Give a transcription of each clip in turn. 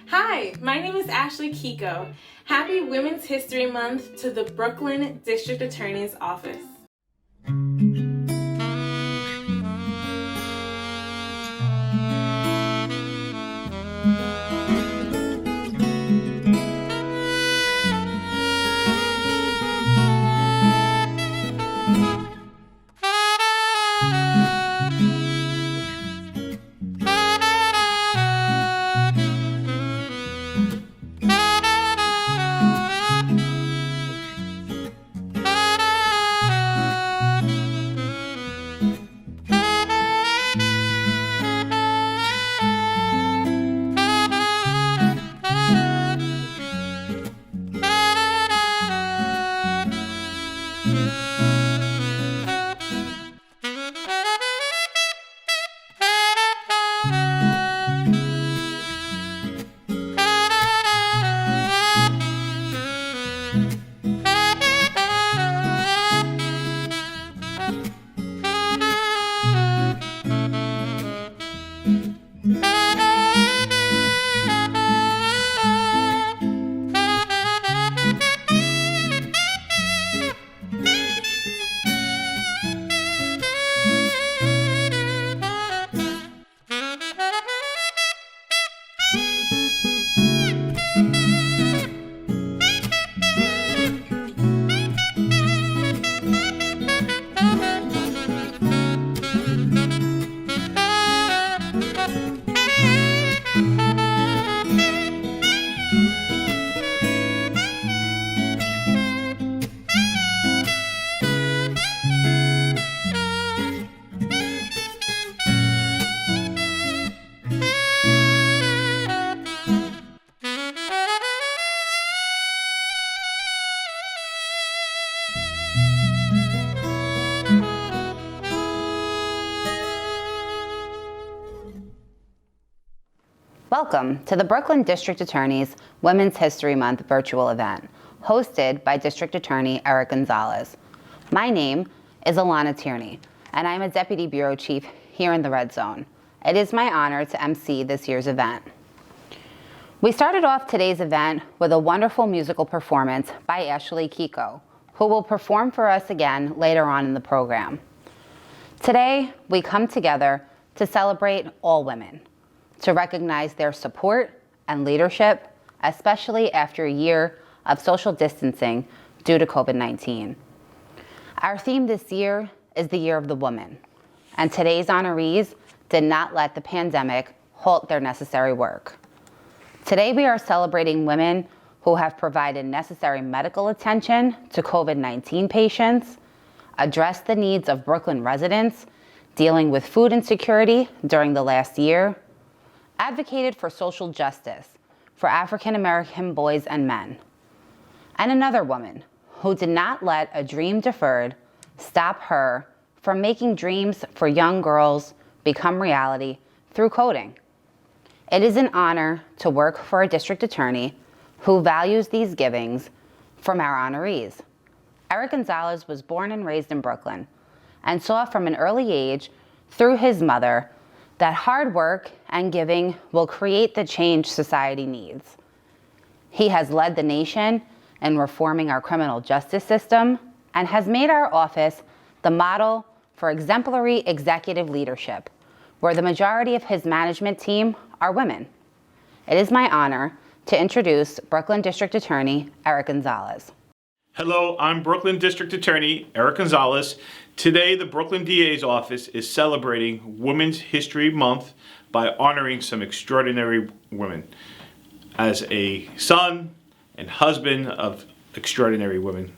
Hi, my name is Ashley Kiko. Happy Women's History Month to the Brooklyn District Attorney's Office. Welcome to the Brooklyn District Attorney's Women's History Month virtual event, hosted by District Attorney Eric Gonzalez. My name is Alana Tierney, and I'm a Deputy Bureau Chief here in the Red Zone. It is my honor to MC this year's event. We started off today's event with a wonderful musical performance by Ashley Kiko, who will perform for us again later on in the program. Today, we come together to celebrate all women, to recognize their support and leadership, especially after a year of social distancing due to COVID-19. Our theme this year is the Year of the Woman, and today's honorees did not let the pandemic halt their necessary work. Today we are celebrating women who have provided necessary medical attention to COVID-19 patients, addressed the needs of Brooklyn residents dealing with food insecurity during the last year, advocated for social justice for African American boys and men, and another woman who did not let a dream deferred stop her from making dreams for young girls become reality through coding. It is an honor to work for a district attorney who values these givings from our honorees. Eric Gonzalez was born and raised in Brooklyn and saw from an early age through his mother that hard work and giving will create the change society needs. He has led the nation in reforming our criminal justice system and has made our office the model for exemplary executive leadership, where the majority of his management team are women. It is my honor to introduce Brooklyn District Attorney Eric Gonzalez. Hello, I'm Brooklyn District Attorney Eric Gonzalez. Today, the Brooklyn DA's office is celebrating Women's History Month by honoring some extraordinary women. As a son and husband of extraordinary women,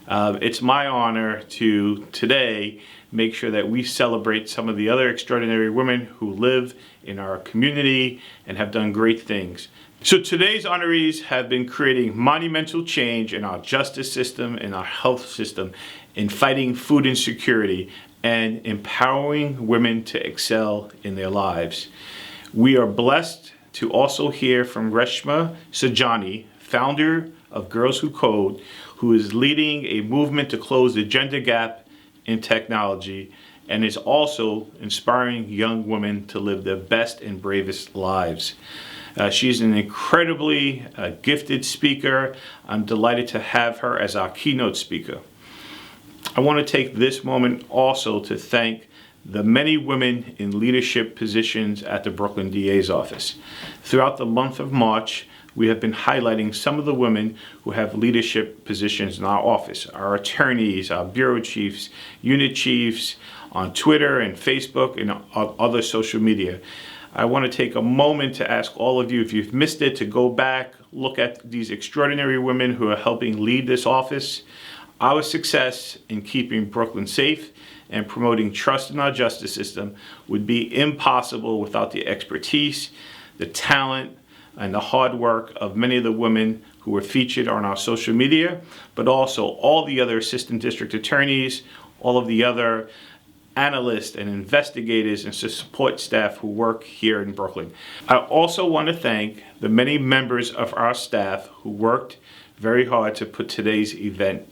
it's my honor to today make sure that we celebrate some of the other extraordinary women who live in our community and have done great things. So today's honorees have been creating monumental change in our justice system, in our health system, in fighting food insecurity, and empowering women to excel in their lives. We are blessed to also hear from Reshma Sajani, founder of Girls Who Code, who is leading a movement to close the gender gap in technology and is also inspiring young women to live their best and bravest lives. She's an incredibly gifted speaker. I'm delighted to have her as our keynote speaker. I want to take this moment also to thank the many women in leadership positions at the Brooklyn DA's office. Throughout the month of March, we have been highlighting some of the women who have leadership positions in our office, our attorneys, our bureau chiefs, unit chiefs, on Twitter and Facebook and other social media. I want to take a moment to ask all of you, if you've missed it, to go back, look at these extraordinary women who are helping lead this office. Our success in keeping Brooklyn safe and promoting trust in our justice system would be impossible without the expertise, the talent, and the hard work of many of the women who were featured on our social media, but also all the other assistant district attorneys, all of the other analysts and investigators and support staff who work here in Brooklyn. I also want to thank the many members of our staff who worked very hard to put today's event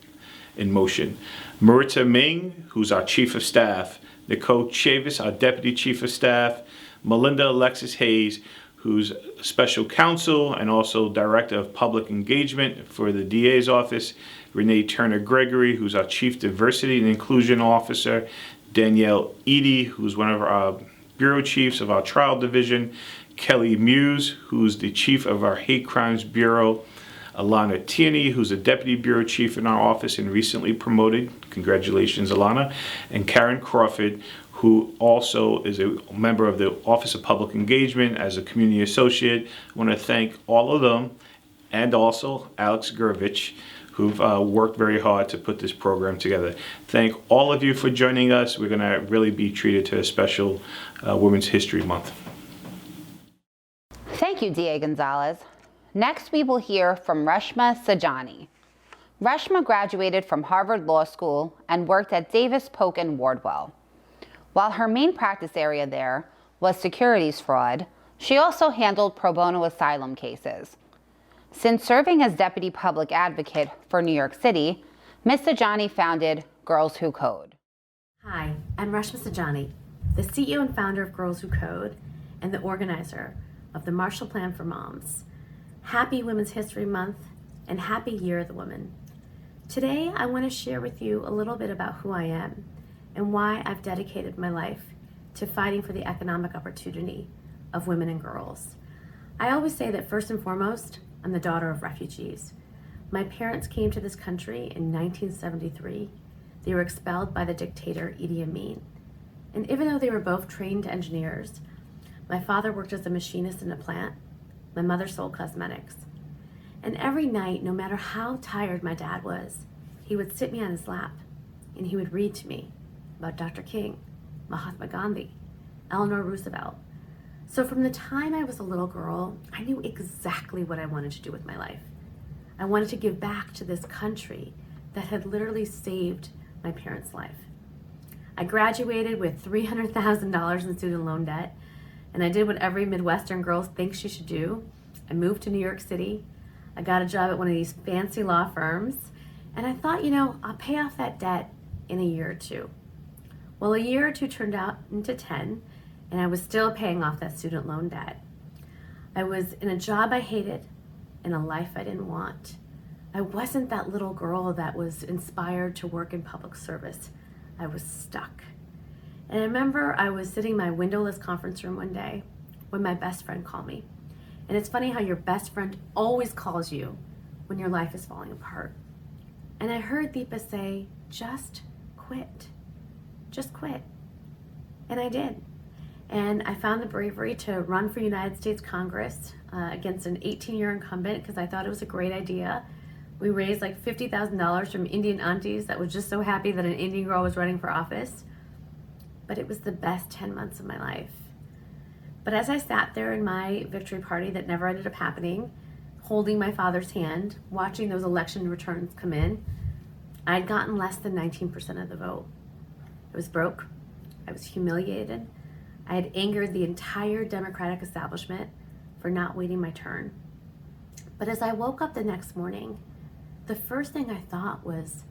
in motion. Marita Ming, who's our Chief of Staff, Nicole Chavis, our Deputy Chief of Staff, Melinda Alexis Hayes, who's Special Counsel and also Director of Public Engagement for the DA's office, Renee Turner Gregory, who's our Chief Diversity and Inclusion Officer, Danielle Eady, who's one of our Bureau Chiefs of our Trial Division, Kelly Muse, who's the Chief of our Hate Crimes Bureau, Alana Tierney, who's a Deputy Bureau Chief in our office and recently promoted. Congratulations, Alana. And Karen Crawford, who also is a member of the Office of Public Engagement as a Community Associate. I want to thank all of them, and also Alex Gurvich, who've worked very hard to put this program together. Thank all of you for joining us. We're going to really be treated to a special Women's History Month. Thank you, DA Gonzalez. Next, we will hear from Reshma Sajani. Reshma graduated from Harvard Law School and worked at Davis Polk & Wardwell. While her main practice area there was securities fraud, she also handled pro bono asylum cases. Since serving as Deputy Public Advocate for New York City, Ms. Sajani founded Girls Who Code. Hi, I'm Reshma Sajani, the CEO and founder of Girls Who Code and the organizer of the Marshall Plan for Moms. Happy Women's History Month and Happy Year of the Woman. Today, I want to share with you a little bit about who I am and why I've dedicated my life to fighting for the economic opportunity of women and girls. I always say that first and foremost, I'm the daughter of refugees. My parents came to this country in 1973. They were expelled by the dictator Idi Amin. And even though they were both trained engineers, my father worked as a machinist in a plant. My mother sold cosmetics. And every night, no matter how tired my dad was, he would sit me on his lap and he would read to me about Dr. King, Mahatma Gandhi, Eleanor Roosevelt. So from the time I was a little girl, I knew exactly what I wanted to do with my life. I wanted to give back to this country that had literally saved my parents' life. I graduated with $300,000 in student loan debt, and I did what every Midwestern girl thinks she should do. I moved to New York City. I got a job at one of these fancy law firms, and I thought, I'll pay off that debt in a year or two. Well, a year or two turned out into 10, and I was still paying off that student loan debt. I was in a job I hated, in a life I didn't want. I wasn't that little girl that was inspired to work in public service. I was stuck. And I remember I was sitting in my windowless conference room one day when my best friend called me. And it's funny how your best friend always calls you when your life is falling apart. And I heard Deepa say, just quit. Just quit. And I did. And I found the bravery to run for United States Congress against an 18-year incumbent because I thought it was a great idea. We raised like $50,000 from Indian aunties that was just so happy that an Indian girl was running for office. But it was the best 10 months of my life. But as I sat there in my victory party that never ended up happening, holding my father's hand, watching those election returns come in, I'd gotten less than 19% of the vote. I was broke. I was humiliated. I had angered the entire Democratic establishment for not waiting my turn. But as I woke up the next morning, the first thing I thought was,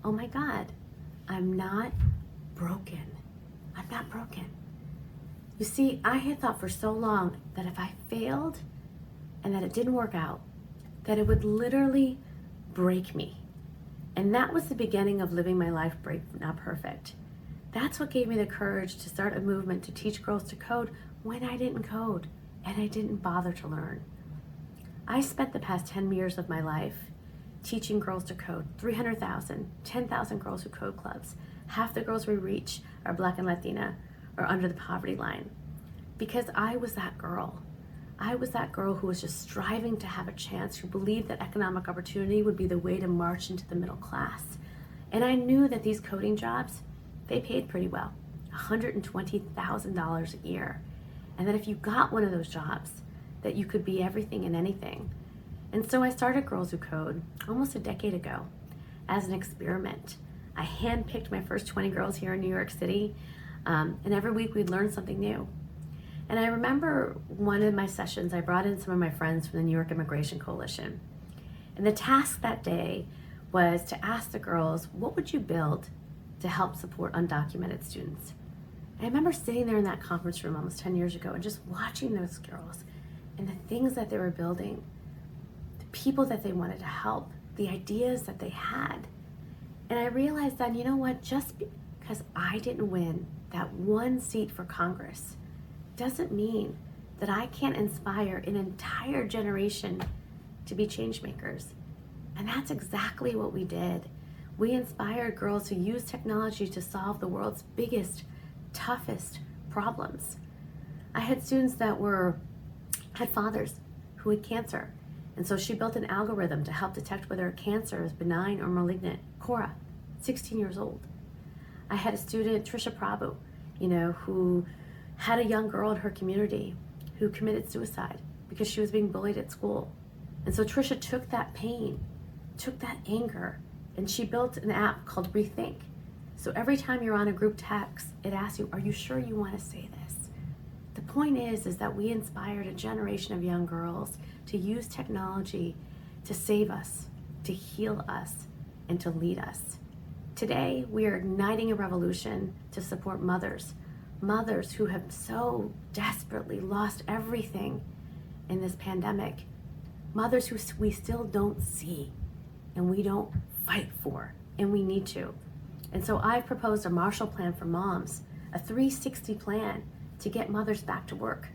oh my God, I'm not broken. I'm not broken. You see, I had thought for so long that if I failed, and that it didn't work out, that it would literally break me. And that was the beginning of living my life break, not perfect. That's what gave me the courage to start a movement to teach girls to code when I didn't code and I didn't bother to learn. I spent the past 10 years of my life teaching girls to code. 300,000, 10,000 girls who code clubs. Half the girls we reach are Black and Latina or under the poverty line. Because I was that girl. I was that girl who was just striving to have a chance, who believed that economic opportunity would be the way to march into the middle class. And I knew that these coding jobs, they paid pretty well, $120,000 a year. And that if you got one of those jobs, that you could be everything and anything. And so I started Girls Who Code almost a decade ago as an experiment. I handpicked my first 20 girls here in New York City, and every week we'd learn something new. And I remember one of my sessions, I brought in some of my friends from the New York Immigration Coalition. And the task that day was to ask the girls, what would you build to help support undocumented students? And I remember sitting there in that conference room almost 10 years ago and just watching those girls and the things that they were building, the people that they wanted to help, the ideas that they had. And I realized then, you know what, just because I didn't win that one seat for Congress doesn't mean that I can't inspire an entire generation to be change makers. And that's exactly what we did. We inspired girls to use technology to solve the world's biggest, toughest problems. I had students that had fathers who had cancer. And so she built an algorithm to help detect whether a cancer is benign or malignant. Cora, 16 years old. I had a student, Trisha Prabhu, who had a young girl in her community who committed suicide because she was being bullied at school. And so Trisha took that pain, took that anger, and she built an app called Rethink. So every time you're on a group text, it asks you, are you sure you want to say this? The point is that we inspired a generation of young girls to use technology to save us, to heal us, and to lead us. Today, we are igniting a revolution to support mothers who have so desperately lost everything in this pandemic, mothers who we still don't see and we don't fight for, and we need to. And so I've proposed a Marshall Plan for moms, a 360 plan to get mothers back to work,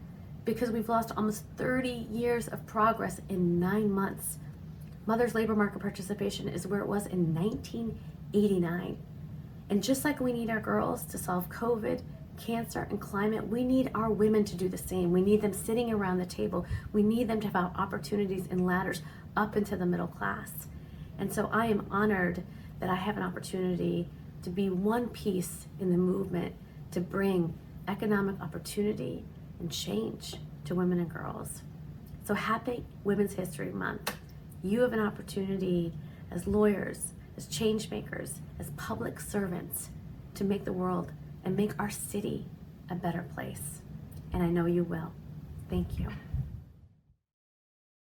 because we've lost almost 30 years of progress in 9 months. Mothers' labor market participation is where it was in 1989. And just like we need our girls to solve COVID, cancer, and climate, we need our women to do the same. We need them sitting around the table. We need them to have opportunities and ladders up into the middle class. And so I am honored that I have an opportunity to be one piece in the movement to bring economic opportunity and change to women and girls. So happy Women's History Month. You have an opportunity as lawyers, as change makers, as public servants to make the world and make our city a better place. And I know you will. Thank you.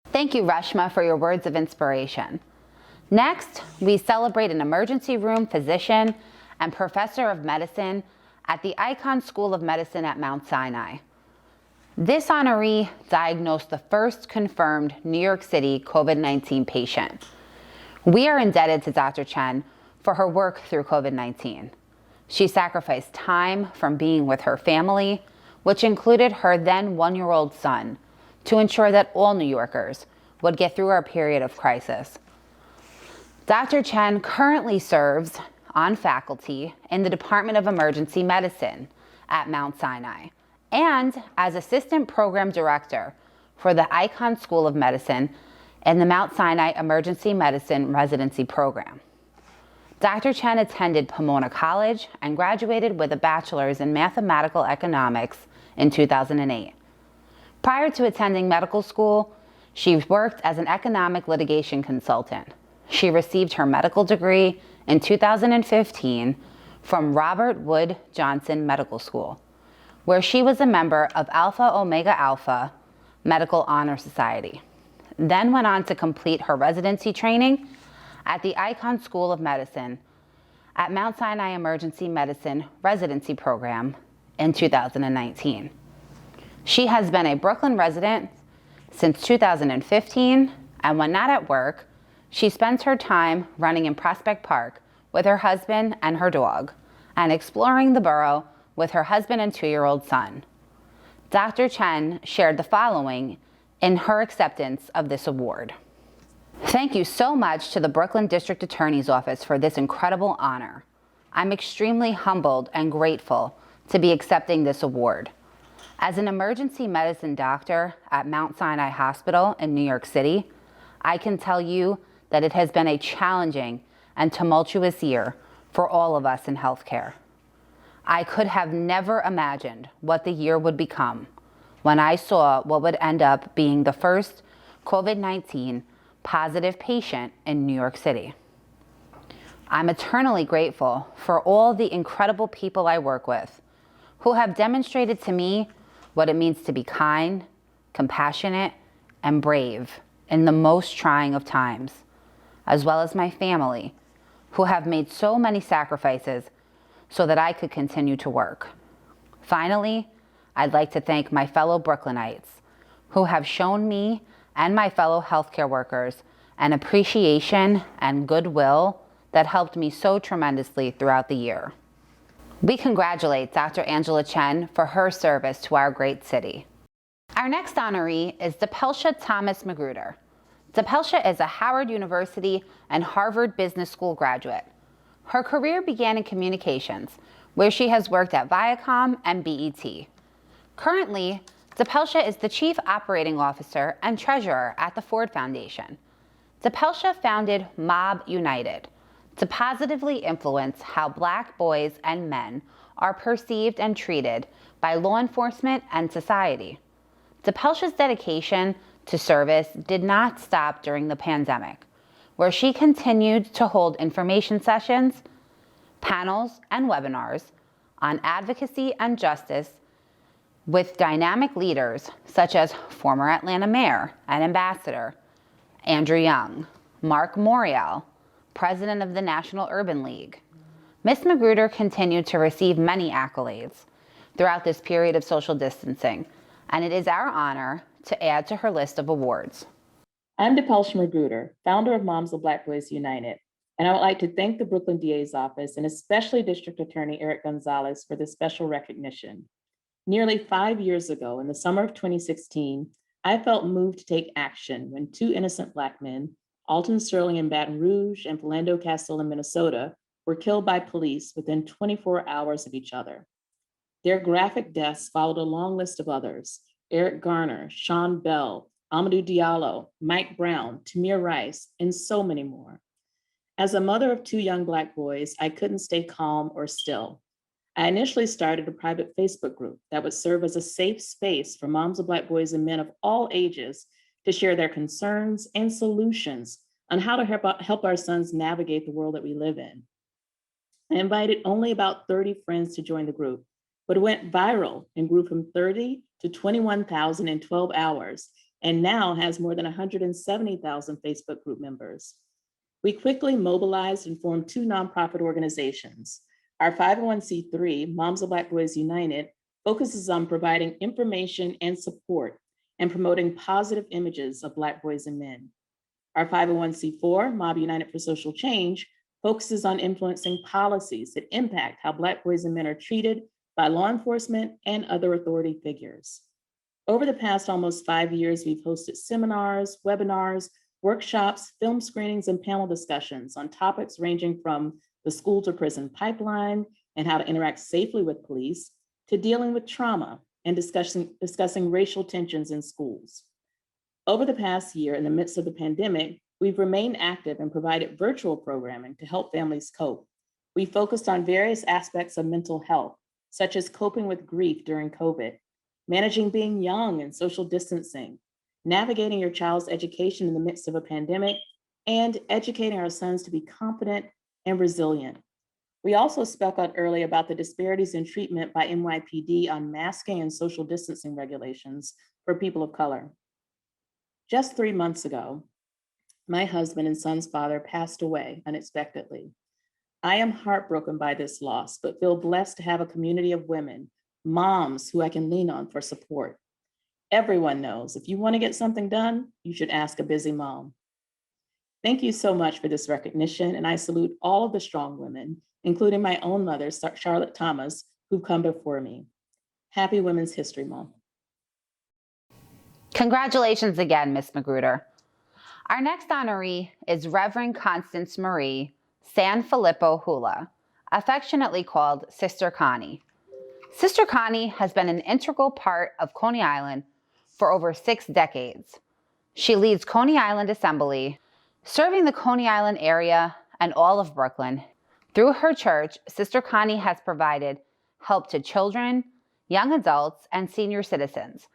Thank you, Reshma, for your words of inspiration. Next, we celebrate an emergency room physician and professor of medicine at the Icahn School of Medicine at Mount Sinai. This honoree diagnosed the first confirmed New York City COVID-19 patient. We are indebted to Dr. Chen for her work through COVID-19. She sacrificed time from being with her family, which included her then 1-year-old son, to ensure that all New Yorkers would get through our period of crisis. Dr. Chen currently serves on faculty in the Department of Emergency Medicine at Mount Sinai and as Assistant Program Director for the Icahn School of Medicine and the Mount Sinai Emergency Medicine Residency Program. Dr. Chen attended Pomona College and graduated with a bachelor's in mathematical economics in 2008. Prior to attending medical school, she worked as an economic litigation consultant. She received her medical degree in 2015 from Robert Wood Johnson Medical School, where she was a member of Alpha Omega Alpha Medical Honor Society. Then went on to complete her residency training at the Icahn School of Medicine at Mount Sinai Emergency Medicine Residency Program in 2019. She has been a Brooklyn resident Since 2015, and when not at work, she spends her time running in Prospect Park with her husband and her dog, and exploring the borough with her husband and 2-year-old son. Dr. Chen shared the following in her acceptance of this award. Thank you so much to the Brooklyn District Attorney's Office for this incredible honor. I'm extremely humbled and grateful to be accepting this award. As an emergency medicine doctor at Mount Sinai Hospital in New York City, I can tell you that it has been a challenging and tumultuous year for all of us in healthcare. I could have never imagined what the year would become when I saw what would end up being the first COVID-19 positive patient in New York City. I'm eternally grateful for all the incredible people I work with who have demonstrated to me what it means to be kind, compassionate, and brave in the most trying of times, as well as my family, who have made so many sacrifices so that I could continue to work. Finally, I'd like to thank my fellow Brooklynites who have shown me and my fellow healthcare workers an appreciation and goodwill that helped me so tremendously throughout the year. We congratulate Dr. Angela Chen for her service to our great city. Our next honoree is Depelsha Thomas Magruder. Depelsha is a Howard University and Harvard Business School graduate. Her career began in communications, where she has worked at Viacom and BET. Currently, Depelsha is the Chief Operating Officer and Treasurer at the Ford Foundation. Depelsha founded Mob United to positively influence how Black boys and men are perceived and treated by law enforcement and society. Depelsha's dedication to service did not stop during the pandemic, where she continued to hold information sessions, panels, and webinars on advocacy and justice with dynamic leaders such as former Atlanta Mayor and Ambassador Andrew Young, Mark Morial, President of the National Urban League. Ms. Magruder continued to receive many accolades throughout this period of social distancing, and it is our honor to add to her list of awards. I'm Depelsha Magruder, founder of Moms of Black Boys United, and I would like to thank the Brooklyn DA's office and especially District Attorney Eric Gonzalez for this special recognition. Nearly 5 years ago, in the summer of 2016, I felt moved to take action when 2 innocent Black men, Alton Sterling in Baton Rouge and Philando Castile in Minnesota, were killed by police within 24 hours of each other. Their graphic deaths followed a long list of others: Eric Garner, Sean Bell, Amadou Diallo, Mike Brown, Tamir Rice, and so many more. As a mother of 2 young Black boys, I couldn't stay calm or still. I initially started a private Facebook group that would serve as a safe space for moms of Black boys and men of all ages to share their concerns and solutions on how to help our sons navigate the world that we live in. I invited only about 30 friends to join the group, but it went viral and grew from 30 to 21,000 in 12 hours, and now has more than 170,000 Facebook group members. We quickly mobilized and formed 2 nonprofit organizations. Our 501c3, Moms of Black Boys United, focuses on providing information and support and promoting positive images of Black boys and men. Our 501c4, Mob United for Social Change, focuses on influencing policies that impact how Black boys and men are treated by law enforcement and other authority figures. Over the past almost 5 years, we've hosted seminars, webinars, workshops, film screenings, and panel discussions on topics ranging from the school to prison pipeline and how to interact safely with police, to dealing with trauma and discussing racial tensions in schools. Over the past year, in the midst of the pandemic, we've remained active and provided virtual programming to help families cope. We focused on various aspects of mental health, such as coping with grief during COVID, managing being young and social distancing, navigating your child's education in the midst of a pandemic, and educating our sons to be confident and resilient. We also spoke out early about the disparities in treatment by NYPD on masking and social distancing regulations for people of color. Just 3 months ago, my husband and son's father passed away unexpectedly. I am heartbroken by this loss, but feel blessed to have a community of women, moms who I can lean on for support. Everyone knows if you want to get something done, you should ask a busy mom. Thank you so much for this recognition, and I salute all of the strong women, including my own mother, Charlotte Thomas, who've come before me. Happy Women's History Month. Congratulations again, Ms. Magruder. Our next honoree is Reverend Constance Marie Sanfilippo Hula, affectionately called Sister Connie. Sister Connie has been an integral part of Coney Island for over 6 decades. She leads Coney Island Assembly, serving the Coney Island area and all of Brooklyn. Through her church, Sister Connie has provided help to children, young adults, and senior citizens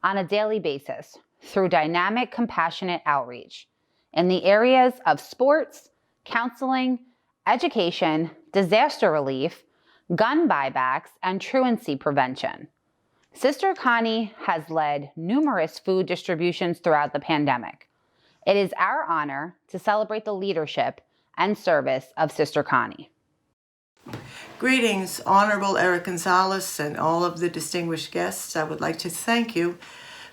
on a daily basis through dynamic, compassionate outreach in the areas of sports, counseling, education, disaster relief, gun buybacks, and truancy prevention. Sister Connie has led numerous food distributions throughout the pandemic. It is our honor to celebrate the leadership and service of Sister Connie. Greetings, Honorable Eric Gonzalez and all of the distinguished guests. I would like to thank you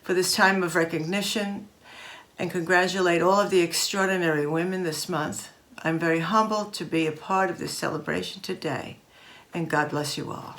for this time of recognition and congratulate all of the extraordinary women this month. I'm very humbled to be a part of this celebration today, and God bless you all.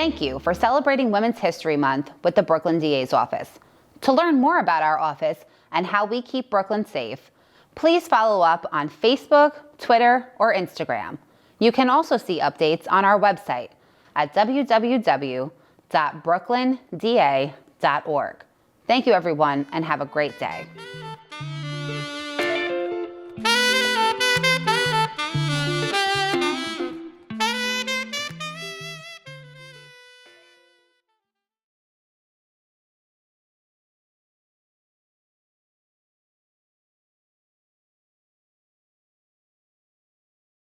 Thank you for celebrating Women's History Month with the Brooklyn DA's office. To learn more about our office and how we keep Brooklyn safe, please follow up on Facebook, Twitter, or Instagram. You can also see updates on our website at www.brooklyndA.org. Thank you, everyone, and have a great day.